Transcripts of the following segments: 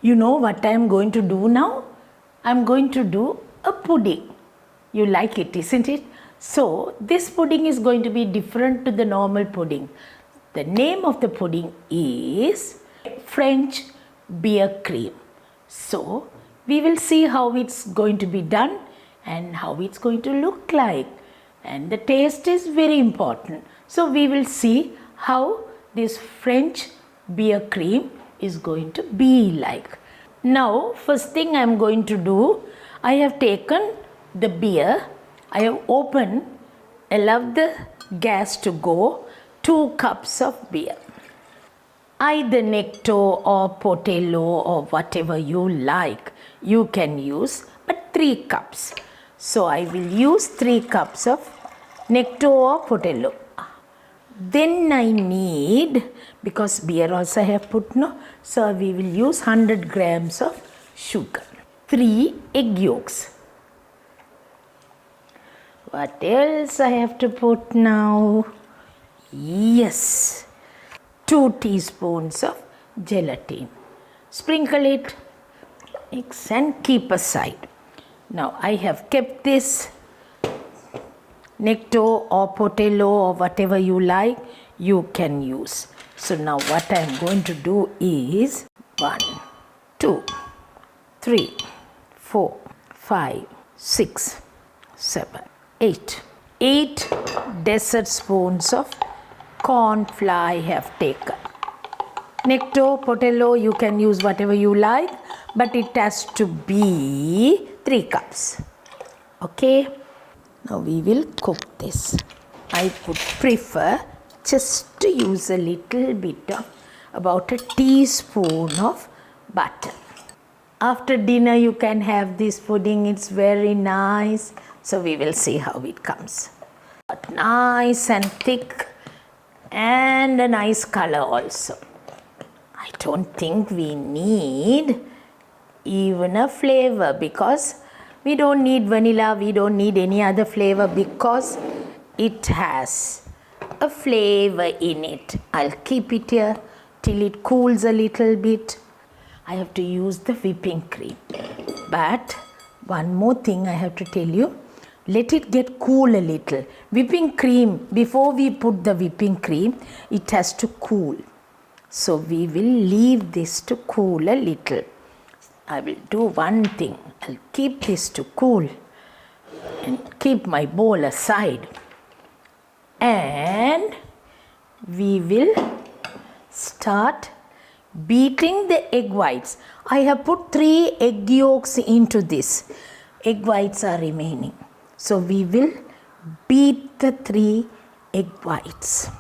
You know what I am going to do now? I am going to do a pudding. You like it, isn't it? So this pudding is going to be different to the normal pudding. The name of the pudding is French beer cream. So we will see how it's going to be done and how it's going to look like. And the taste is very important. So we will see how this French beer cream is going to be like. Now first thing I am going to do, I have taken the beer, I have opened, allowed the gas to go, 2 cups of beer. Either Necto or Potello or whatever you like, you can use, but 3 cups. So I will use 3 cups of Necto or Potello. Then I need, because beer also I have put, no, so we will use 100 grams of sugar. 3 egg yolks. What else I have to put now? Yes, 2 teaspoons of gelatin. Sprinkle it, mix and keep aside. Now I have kept this Necto or Potello or whatever you like, you can use. So now what I am going to do is 1, 2, 3, 4, 5, 6, 7, 8. 8 dessert spoons of corn flour I have taken. Necto, Potello, you can use whatever you like, but it has to be 3 cups. Okay? Now we will cook this. I would prefer just to use a little bit of, about a teaspoon of butter. After dinner you can have this pudding, it's very nice. So we will see how it comes. But nice and thick and a nice color also. I don't think we need even a flavor because we don't need vanilla, we don't need any other flavor because it has a flavor in it. I'll keep it here till it cools a little bit. I have to use the whipping cream. But one more thing I have to tell you, let it get cool a little. Whipping cream, before we put the whipping cream, it has to cool. So we will leave this to cool a little. I will do one thing. I'll keep this to cool and keep my bowl aside. And we will start beating the egg whites. I have put 3 egg yolks into this. Egg whites are remaining. So we will beat the 3 egg whites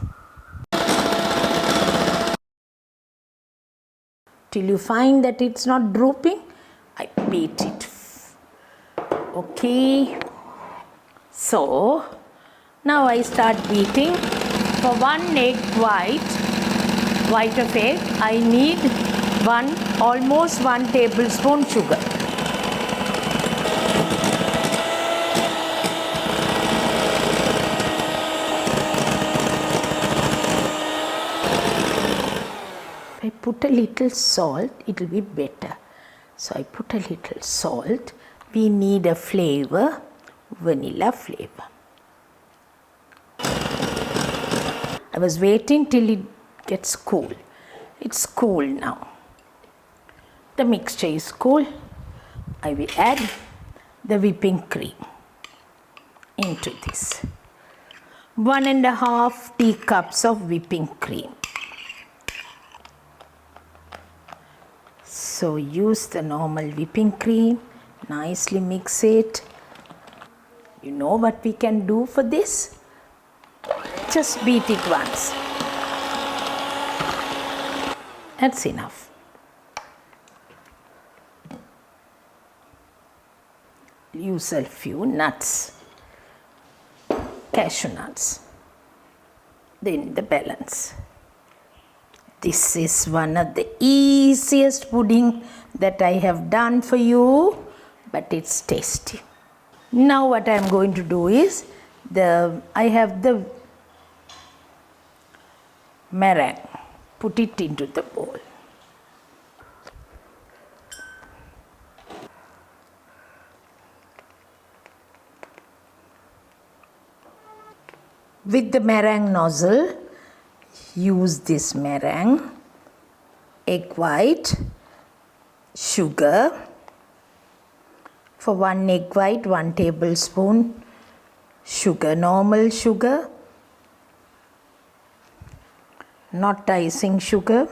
till you find that it's not drooping. I beat it. Okay. So now I start beating. For 1 egg white of egg, I need almost 1 tablespoon sugar. If I put a little salt, it will be better. So I put a little salt. We need a flavor, vanilla flavor. I was waiting till it gets cool. It's cool now. The mixture is cool. I will add the whipping cream into this. 1½ teacups of whipping cream. So use the normal whipping cream, nicely mix it. You know what we can do for this? Just beat it once. That's enough. Use a few nuts, cashew nuts, then the balance. This is one of the easiest pudding that I have done for you, but it's tasty. Now what I am going to do is, I have the meringue. Put it into the bowl. With the meringue nozzle, use this meringue, egg white, sugar. For 1 egg white, 1 tablespoon sugar, normal sugar, not icing sugar.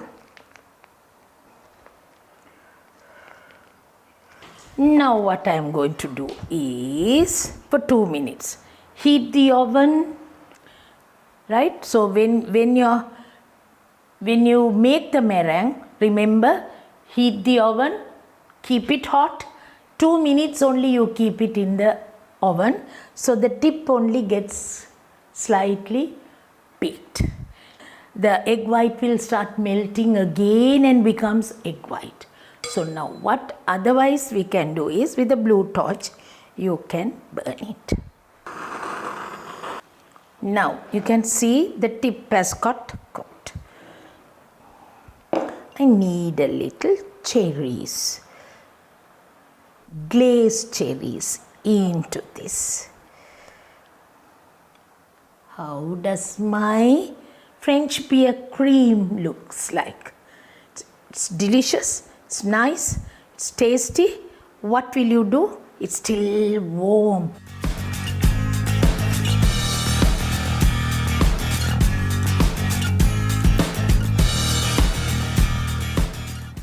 Now what I am going to do is, for 2 minutes, heat the oven, right? So when you make the meringue, remember, heat the oven, keep it hot. 2 minutes only you keep it in the oven, so the tip only gets slightly baked. The egg white will start melting again and becomes egg white. So now what otherwise we can do is, with a blue torch you can burn it. Now you can see the tip has got cooked. I need a little cherries, glazed cherries into this. How does my French pear cream looks like? It's delicious, it's nice, it's tasty. What will you do? It's still warm.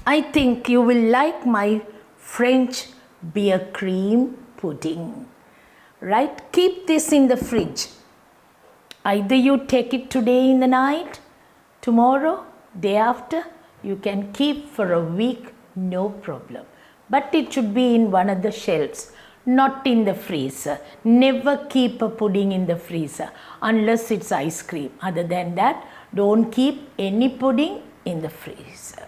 I think you will like my French beer cream pudding, right? Keep this in the fridge. Either you take it today in the night, tomorrow, day after, you can keep for a week, no problem. But it should be in one of the shelves, not in the freezer. Never keep a pudding in the freezer unless it's ice cream. Other than that, don't keep any pudding in the freezer,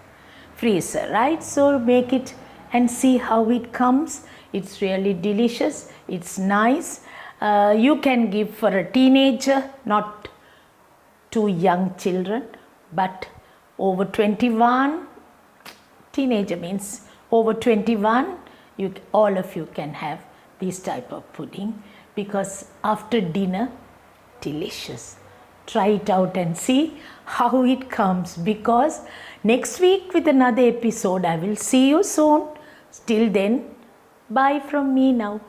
right? So make it and see how it comes. It's really delicious, it's nice. You can give for a teenager, not too young children, but over 21, teenager means over 21, all of you can have this type of pudding, because after dinner, delicious. Try it out and see how it comes, because next week with another episode, I will see you soon. Till then, bye from me now.